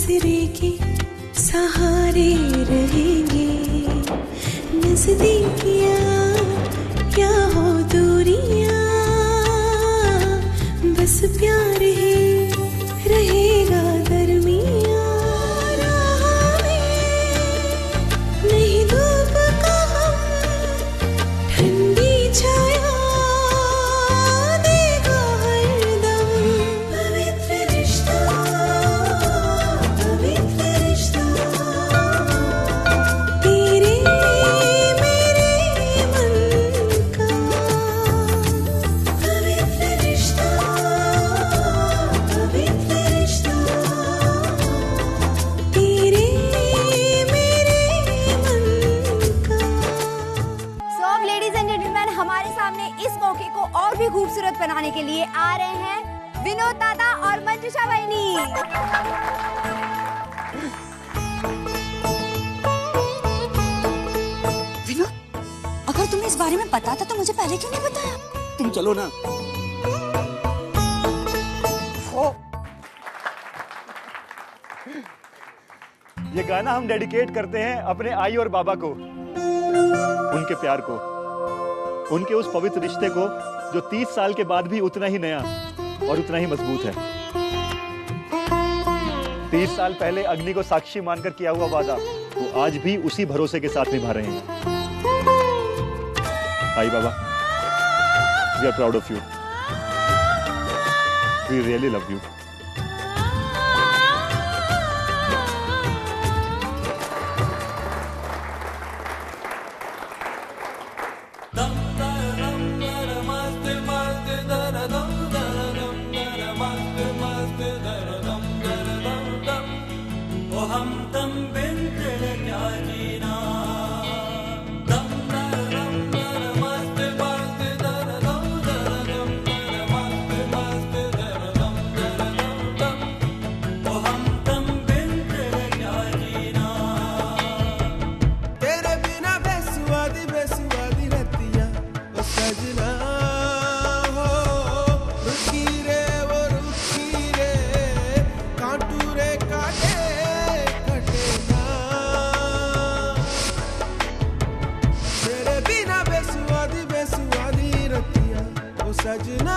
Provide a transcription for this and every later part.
दूसरे के सहारे रहेंगे। नजदीकियां क्या हो दूरियां, बस प्यार ही रहेगा दरमियां। राह में नहीं धूप का हम, ठंडी छाया देगा हरदम। पवित्र रिश्ता, पवित्र रिश्ता, तेरे मेरे मन का। पवित्र रिश्ता, पवित्र रिश्ता, तेरे मेरे मन का। सो अब लेडीज एंड जेंटलमैन, हमारे सामने इस मौके को और भी खूबसूरत बनाने के लिए आ रहे हैं विनोद दादा और मंजुषा बहनी। विनोद, अगर तुम्हें इस बारे में पता था तो मुझे पहले क्यों नहीं बताया? तुम चलो ना। ये गाना हम डेडिकेट करते हैं अपने आई और बाबा को, उनके प्यार को, उनके उस पवित्र रिश्ते को जो 30 साल के बाद भी उतना ही नया और उतना ही मजबूत है। 30 साल पहले अग्नि को साक्षी मानकर किया हुआ वादा वो आज भी उसी भरोसे के साथ निभा रहे हैं। आई बाबा, we are proud of you, we really love you. सजना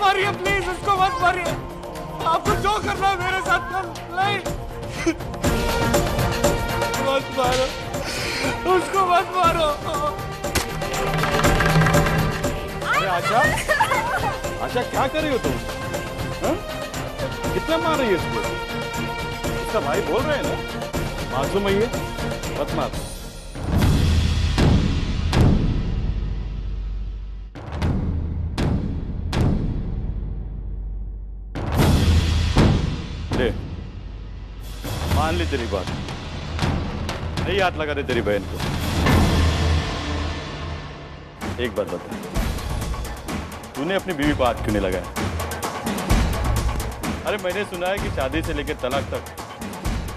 मारिए प्लीज, उसको मत मारिए। आपको जो करना है मेरे साथ नहीं, मत मारो, उसको मत मारो। अरे आशा, आशा क्या कर रही हो तुम? हा? कितना मार रही है इसको? इसका भाई बोल रहे हैं ना, मासूम है ये, मत मार। मान ली तेरी बात, नहीं हाथ लगा दे तेरी बहन को। एक बात बता, तूने अपनी बीवी को हाथ क्यों नहीं लगाया? अरे मैंने सुना है कि शादी से लेकर तलाक तक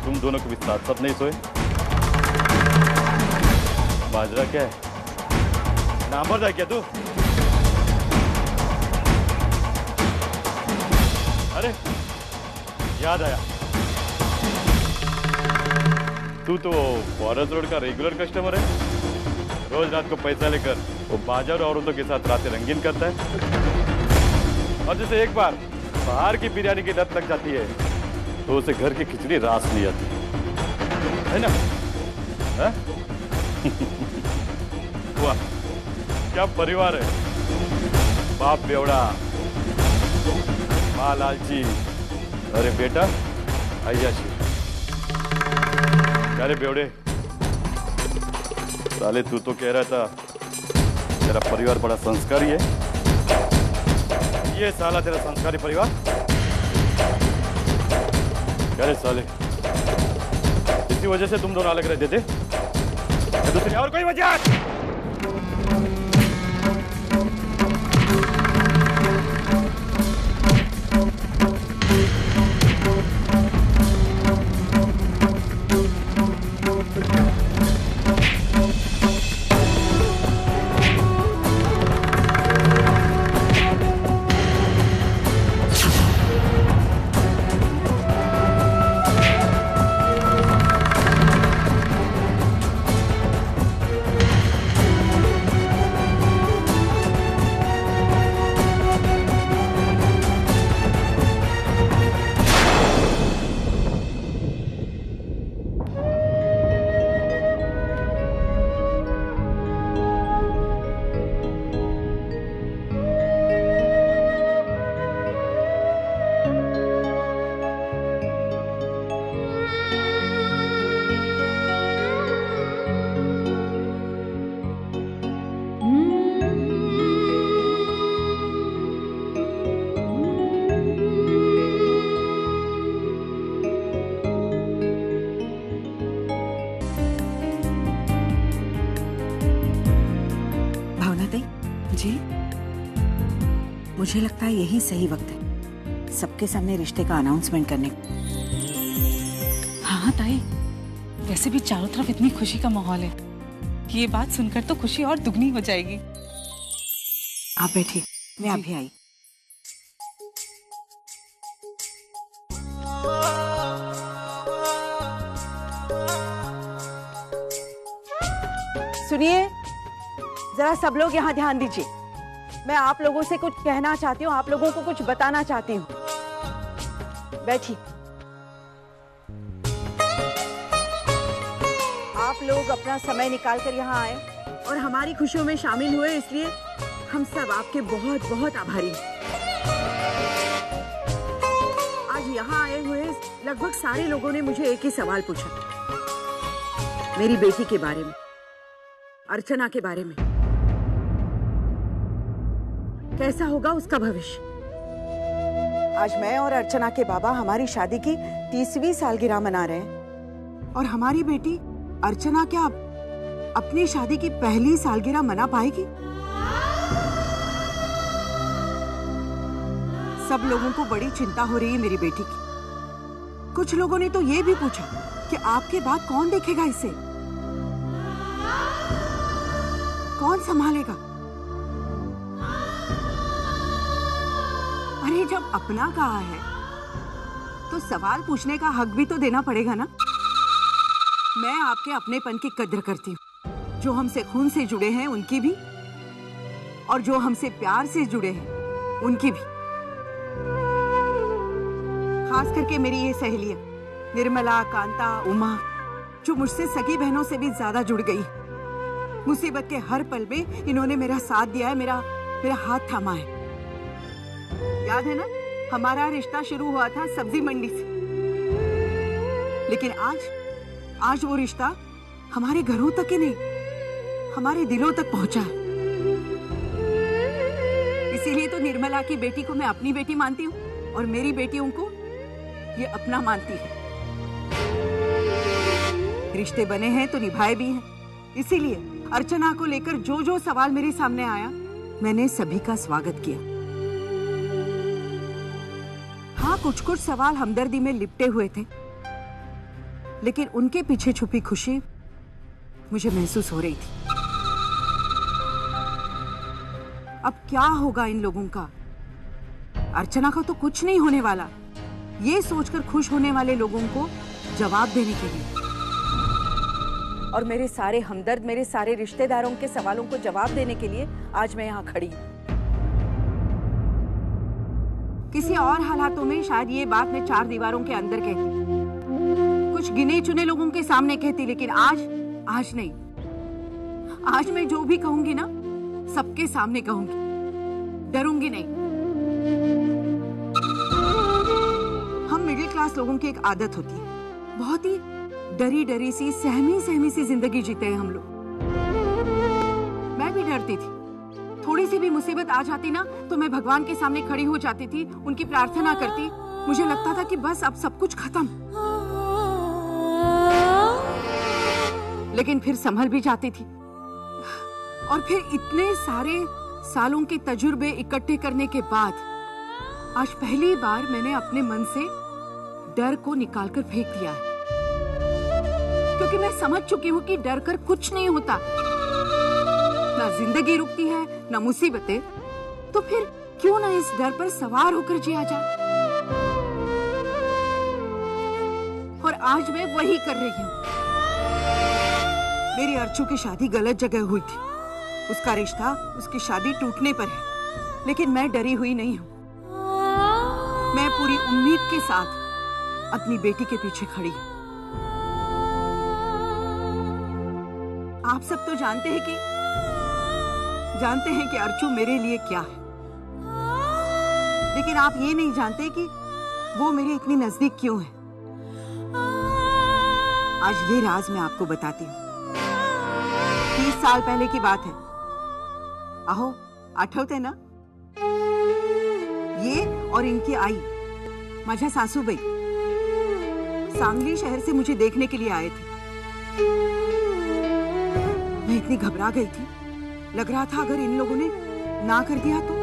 तुम दोनों कभी साथ साथ नहीं सोए। बाजरा क्या है, नामर्द है क्या तू? अरे याद आया, तू तो फॉरेस्ट रोड का रेगुलर कस्टमर है। रोज रात को पैसा लेकर वो बाजार और औरतों के साथ रातें रंगीन करता है। और जैसे एक बार बाहर की बिरयानी की लत लग जाती है तो उसे घर की खिचड़ी रास नहीं आती है ना? वाह, क्या परिवार है। बाप बेवड़ा, माँ लालची, अरे बेटा अय्याशी। अरे बेवड़े, साले तू तो कह रहा था तेरा परिवार बड़ा संस्कारी है। ये साला तेरा संस्कारी परिवार? अरे साले, इसी वजह से तुम दोनों अलग रहते थे? दूसरी और कोई वजह? जी, मुझे लगता है यही सही वक्त है सबके सामने रिश्ते का अनाउंसमेंट करने का। हाँ ताई, वैसे भी चारों तरफ इतनी खुशी का माहौल है, ये बात सुनकर तो खुशी और दुगनी हो जाएगी। आप बैठिए, मैं अभी आई। सुनिए, जरा सब लोग यहाँ ध्यान दीजिए। मैं आप लोगों से कुछ कहना चाहती हूँ, आप लोगों को कुछ बताना चाहती हूँ। बैठिए। आप लोग अपना समय निकाल कर यहाँ आए और हमारी खुशियों में शामिल हुए, इसलिए हम सब आपके बहुत बहुत आभारी हैं। आज यहाँ आए हुए लगभग सारे लोगों ने मुझे एक ही सवाल पूछा, मेरी बेटी के बारे में, अर्चना के बारे में। कैसा होगा उसका भविष्य? आज मैं और अर्चना के बाबा हमारी शादी की 30वीं सालगिरह मना रहे हैं, और हमारी बेटी अर्चना क्या अपनी शादी की पहली सालगिरह मना पाएगी? सब लोगों को बड़ी चिंता हो रही है मेरी बेटी की। कुछ लोगों ने तो ये भी पूछा कि आपके बाद कौन देखेगा इसे, कौन संभालेगा? अरे जब अपना कहा है तो सवाल पूछने का हक भी तो देना पड़ेगा ना। मैं आपके अपनेपन की कद्र करती हूँ, जो हमसे खून से जुड़े हैं उनकी भी, और जो हमसे प्यार से जुड़े हैं उनकी भी। खास करके मेरी ये सहेलियां निर्मला, कांता, उमा, जो मुझसे सगी बहनों से भी ज्यादा जुड़ गई। मुसीबत के हर पल में इन्होंने मेरा साथ दिया है, मेरा हाथ थामा है। याद है ना, हमारा रिश्ता शुरू हुआ था सब्जी मंडी से, लेकिन आज वो रिश्ता हमारे घरों तक ही नहीं, हमारे दिलों तक पहुंचा है। इसीलिए तो निर्मला की बेटी को मैं अपनी बेटी मानती हूँ और मेरी बेटियों को ये अपना मानती है। रिश्ते बने हैं तो निभाए भी हैं। इसीलिए अर्चना को लेकर जो जो सवाल मेरे सामने आया, मैंने सभी का स्वागत किया। हाँ, कुछ सवाल हमदर्दी में लिपटे हुए थे, लेकिन उनके पीछे छुपी खुशी मुझे महसूस हो रही थी। अब क्या होगा इन लोगों का? अर्चना का तो कुछ नहीं होने वाला, ये सोचकर खुश होने वाले लोगों को जवाब देने के लिए। और मेरे सारे हमदर्द, मेरे सारे रिश्तेदारों के सवालों को जवाब देने के लिए आज मैं यहाँ खड़ी हूँ। किसी और हालातों में शायद ये बात मैं 4 दीवारों के अंदर कहती, कुछ गिने चुने लोगों के सामने कहती, लेकिन आज नहीं। आज मैं जो भी कहूंगी ना, सबके सामने कहूंगी, डरूंगी नहीं। हम मिडिल क्लास लोगों की एक आदत होती है, बहुत ही डरी डरी सी सहमी सहमी सी जिंदगी जीते हैं हम लोग। मैं भी डरती थी, थोड़ी सी भी मुसीबत आ जाती ना तो मैं भगवान के सामने खड़ी हो जाती थी, उनकी प्रार्थना करती। मुझे लगता था कि बस अब सब कुछ खत्म, लेकिन फिर संभल भी जाती थी। और फिर इतने सारे सालों के तजुर्बे इकट्ठे करने के बाद आज पहली बार मैंने अपने मन से डर को निकालकर फेंक दिया है, क्योंकि मैं समझ चुकी हूँ कि डर कर कुछ नहीं होता। ना जिंदगी रुकती है ना मुसीबतें, तो फिर क्यों ना इस डर पर सवार होकर जिया जाए। और आज मैं वही कर रही हूँ। मेरी अर्चू की शादी गलत जगह हुई थी, उसका रिश्ता उसकी शादी टूटने पर है, लेकिन मैं डरी हुई नहीं हूँ। मैं पूरी उम्मीद के साथ अपनी बेटी के पीछे खड़ी हूँ। आप सब तो जानते हैं कि अर्चू मेरे लिए क्या है, लेकिन आप ये नहीं जानते कि वो मेरे इतनी नजदीक क्यों है। आज ये राज मैं आपको बताती हूँ। 30 साल पहले की बात है। अहो, आठवते ना? ये और इनकी आई माझ्या सासूबाई सांगली शहर से मुझे देखने के लिए आए थे। मैं इतनी घबरा गई थी, लग रहा था अगर इन लोगों ने ना कर दिया तो।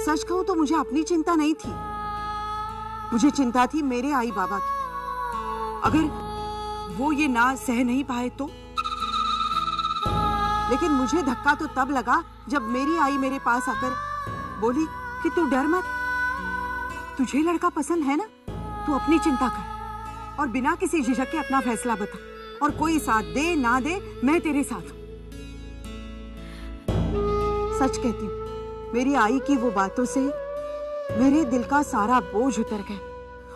सच कहूं तो मुझे अपनी चिंता नहीं थी, मुझे चिंता थी मेरे आई बाबा की। अगर वो ये ना सह नहीं पाए तो। लेकिन मुझे धक्का तो तब लगा जब मेरी आई मेरे पास आकर बोली कि तू डर मत, तुझे लड़का पसंद है ना, तू अपनी चिंता कर और बिना किसी झिझक के अपना फैसला बता, और कोई साथ दे ना दे मैं तेरे साथ हूं। सच कहती हूँ, मेरी आई की वो बातों से मेरे दिल का सारा बोझ उतर गया,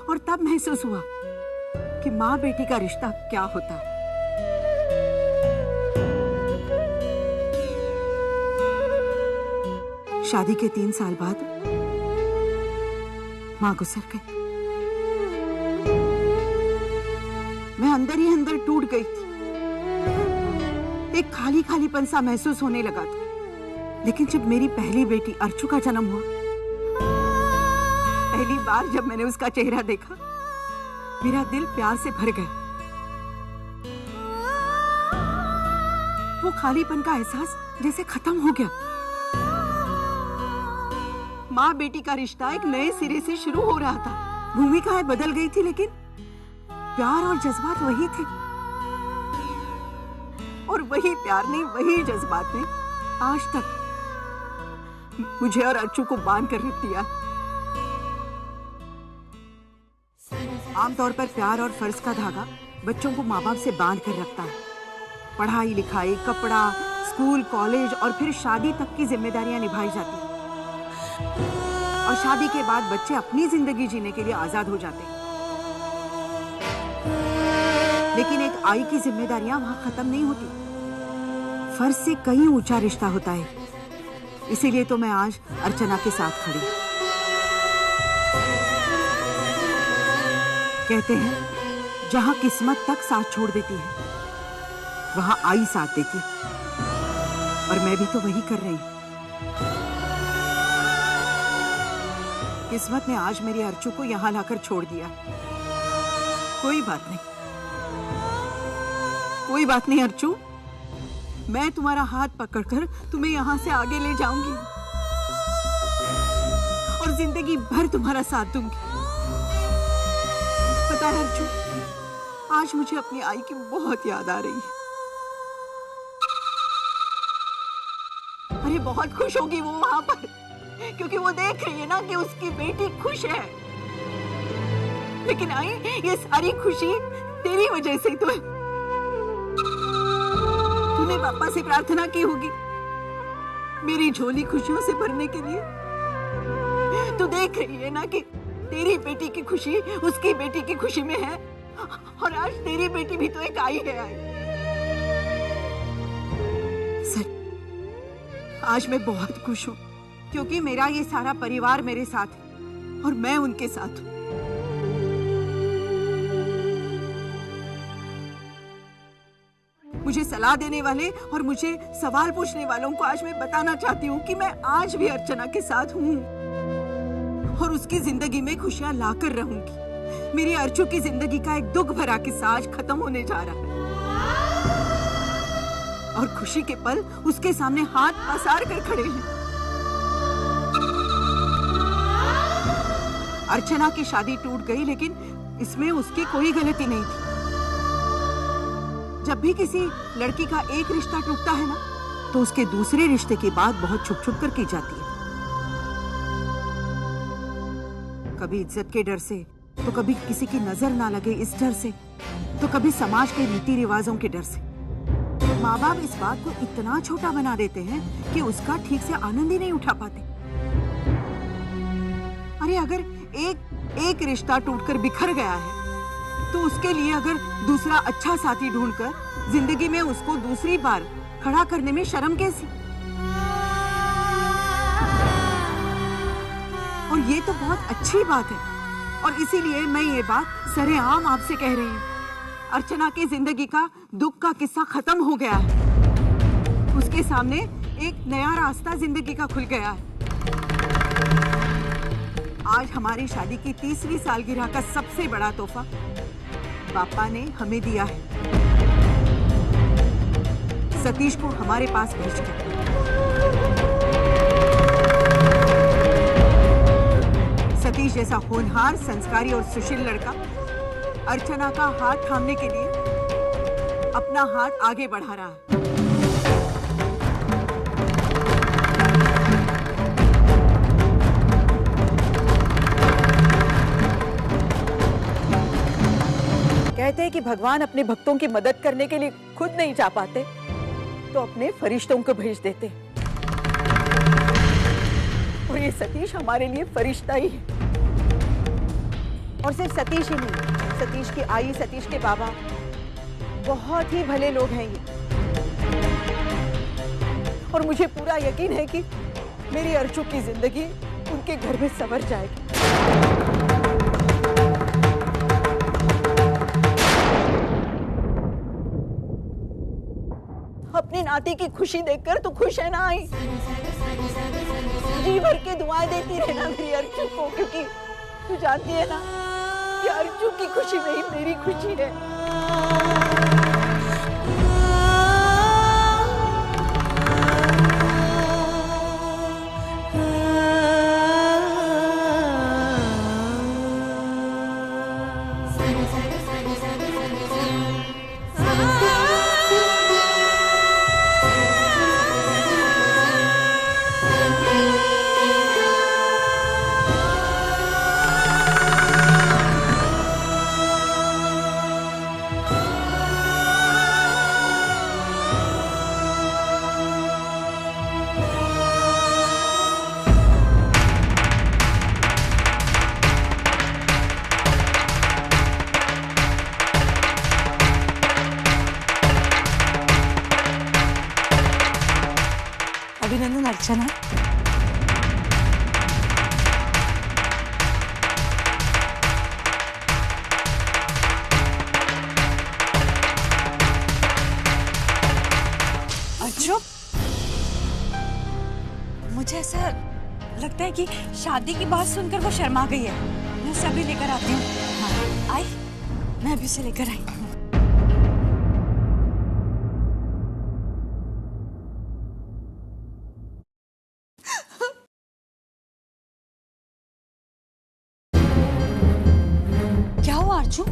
और तब महसूस हुआ कि माँ बेटी का रिश्ता क्या होता है। शादी के 3 साल बाद माँ गुजर गई। मैं अंदर ही अंदर टूट गई थी, एक खाली खालीपन सा महसूस होने लगा था। लेकिन जब मेरी पहली बेटी अर्चू का जन्म हुआ, पहली बार जब मैंने उसका चेहरा देखा, मेरा दिल प्यार से भर गया। वो खालीपन का एहसास जैसे खत्म हो गया। माँ बेटी का रिश्ता एक नए सिरे से शुरू हो रहा था। भूमिकाएं बदल गई थी, लेकिन प्यार और जज्बात वही थे। और वही प्यार ने, वही जज्बात ने आज तक मुझे और अर्चू को बांध कर रख दिया। आमतौर पर प्यार और फर्ज का धागा बच्चों को माँ बाप से बांध कर रखता है। पढ़ाई लिखाई, कपड़ा, स्कूल, कॉलेज और फिर शादी तक की जिम्मेदारियां निभाई जाती हैं। और शादी के बाद बच्चे अपनी जिंदगी जीने के लिए आजाद हो जाते हैं। लेकिन एक आई की जिम्मेदारियां वहां खत्म नहीं होती। फर्ज से कहीं ऊंचा रिश्ता होता है। इसीलिए तो मैं आज अर्चना के साथ खड़ी। कहते हैं जहां किस्मत तक साथ छोड़ देती है, वहां आई साथ देती है। और मैं भी तो वही कर रही हूं। किस्मत ने आज मेरी अर्चू को यहां लाकर छोड़ दिया। कोई बात नहीं, कोई बात नहीं अर्चू, मैं तुम्हारा हाथ पकड़कर तुम्हें यहां से आगे ले जाऊंगी और जिंदगी भर तुम्हारा साथ दूंगी। पता है अर्चू, आज मुझे अपनी आई की बहुत याद आ रही है। अरे बहुत खुश होगी वो वहां पर, क्योंकि वो देख रही है ना कि उसकी बेटी खुश है। लेकिन आई, ये सारी खुशी तेरी वजह से तो है। तूने पापा से प्रार्थना की होगी मेरी झोली खुशियों से भरने के लिए। तू देख रही है ना कि तेरी बेटी की खुशी उसकी बेटी की खुशी में है, और आज तेरी बेटी भी तो एक आई है। सर, आज मैं बहुत खुश हूँ, क्योंकि मेरा ये सारा परिवार मेरे साथ है और मैं उनके साथ हूँ। मुझे सलाह देने वाले और मुझे सवाल पूछने वालों को आज मैं बताना चाहती हूँ कि मैं आज भी अर्चना के साथ हूँ और उसकी जिंदगी में खुशियाँ लाकर रहूंगी। मेरी अर्चू की जिंदगी का एक दुख भरा किस्सा आज खत्म होने जा रहा है और खुशी के पल उसके सामने हाथ पसार कर खड़े हैं। अर्चना की शादी टूट गई, लेकिन इसमें उसकी कोई गलती नहीं थी। जब भी किसी लड़की का एक रिश्ता टूटता है ना, तो उसके दूसरे रिश्ते की बात बहुत छुप छुप कर की जाती है। कभी इज्जत के डर से, तो कभी किसी की नजर ना लगे इस डर से, तो कभी समाज के रीति रिवाजों के डर से। माँ बाप इस बात को इतना छोटा बना देते हैं कि उसका ठीक से आनंद ही नहीं उठा पाते। अरे अगर एक रिश्ता टूटकर बिखर गया है, तो उसके लिए अगर दूसरा अच्छा साथी ढूंढकर जिंदगी में उसको दूसरी बार खड़ा करने में शर्म कैसी। और ये तो बहुत अच्छी बात है और इसीलिए मैं ये बात सरेआम आपसे कह रही हूँ। अर्चना की जिंदगी का दुख का किस्सा खत्म हो गया है। उसके सामने एक नया रास्ता जिंदगी का खुल गया है। आज हमारी शादी की 30वीं सालगिरह का सबसे बड़ा तोहफा पापा ने हमें दिया है, सतीश को हमारे पास भेजकर। सतीश जैसा होनहार, संस्कारी और सुशील लड़का अर्चना का हाथ थामने के लिए अपना हाथ आगे बढ़ा रहा है। कहते हैं कि भगवान अपने भक्तों की मदद करने के लिए खुद नहीं जा पाते, तो अपने फरिश्तों को भेज देते। और ये सतीश हमारे लिए फरिश्ता ही है। और सिर्फ सतीश ही नहीं, सतीश की आई, सतीश के बाबा बहुत ही भले लोग हैं ये। और मुझे पूरा यकीन है कि मेरी अर्चू की जिंदगी उनके घर में संवर जाएगी। अपनी नाती की खुशी देखकर तू खुश है ना आई? जी भर के दुआएं देती रहना मेरी अर्चू को, क्योंकि तू जानती है ना कि अर्चू की खुशी में ही मेरी खुशी है। अभिनंदन अर्चना। अर्चू, मुझे ऐसा लगता है कि शादी की बात सुनकर वो शर्मा गई है। मैं उसे अभी लेकर आती हूँ। हाँ, आई, मैं अभी उसे लेकर आई। अर्चू,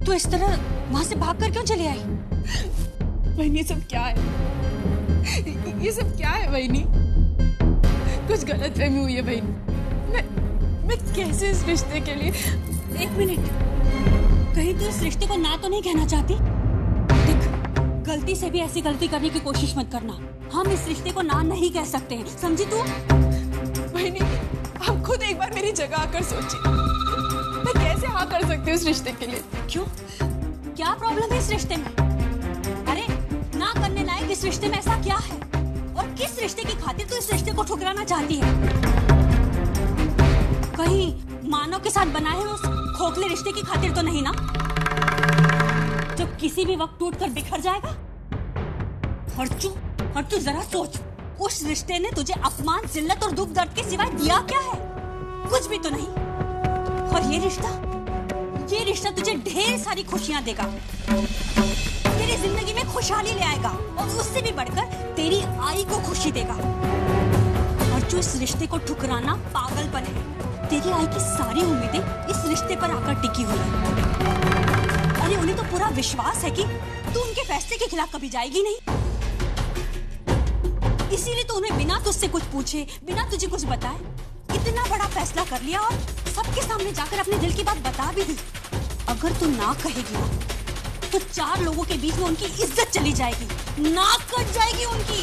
तू इस तरह वहां से भागकर क्यों चली आई? बहनी, ये सब क्या है? ये सब क्या है बहनी? कुछ गलतफहमी हुई है बहनी। मैं कैसे इस रिश्ते के लिए? एक मिनट, कहीं तू इस रिश्ते को ना तो नहीं कहना चाहती? देख, गलती से भी ऐसी गलती करने की कोशिश मत करना। हम इस रिश्ते को ना नहीं कह सकते हैं, समझी तू? बहनी, आप खुद एक बार मेरी जगह आकर सोचिए। मैं कैसे हाँ कर सकती हूँ इस रिश्ते के लिए? क्यों? क्या प्रॉब्लम है इस रिश्ते में? अरे ना करने लायक इस रिश्ते में ऐसा क्या है? और किस रिश्ते की खातिर तू इस रिश्ते को ठुकराना चाहती है? कहीं मानव के साथ बनाए हुए उस खोखले रिश्ते की खातिर तो नहीं ना, जो किसी भी वक्त टूट कर बिखर जाएगा? अर्चू जरा सोच, उस रिश्ते ने तुझे अपमान, जिल्लत और दुख दर्द के सिवाय दिया क्या है? कुछ भी तो नहीं। और ये रिश्ता तुझे ढेर सारी खुशियां देगा, तेरी जिंदगी में खुशहाली ले आएगा और उससे भी बढ़कर तेरी आई को खुशी देगा। और जो इस रिश्ते को ठुकराना पागलपन है। तेरी आई की सारी उम्मीदें इस रिश्ते पर आकर टिकी हुई है। अरे उन्हें तो पूरा विश्वास है कि तू उनके फैसले के खिलाफ कभी जाएगी नहीं। इसीलिए तो उन्हें बिना तुझसे कुछ पूछे, बिना तुझे कुछ बताए इतना बड़ा फैसला कर लिया और सबके सामने जाकर अपने दिल की बात बता भी दी। अगर तू ना कहेगी ना तो 4 लोगों के बीच में उनकी इज्जत चली जाएगी, नाक कट जाएगी उनकी।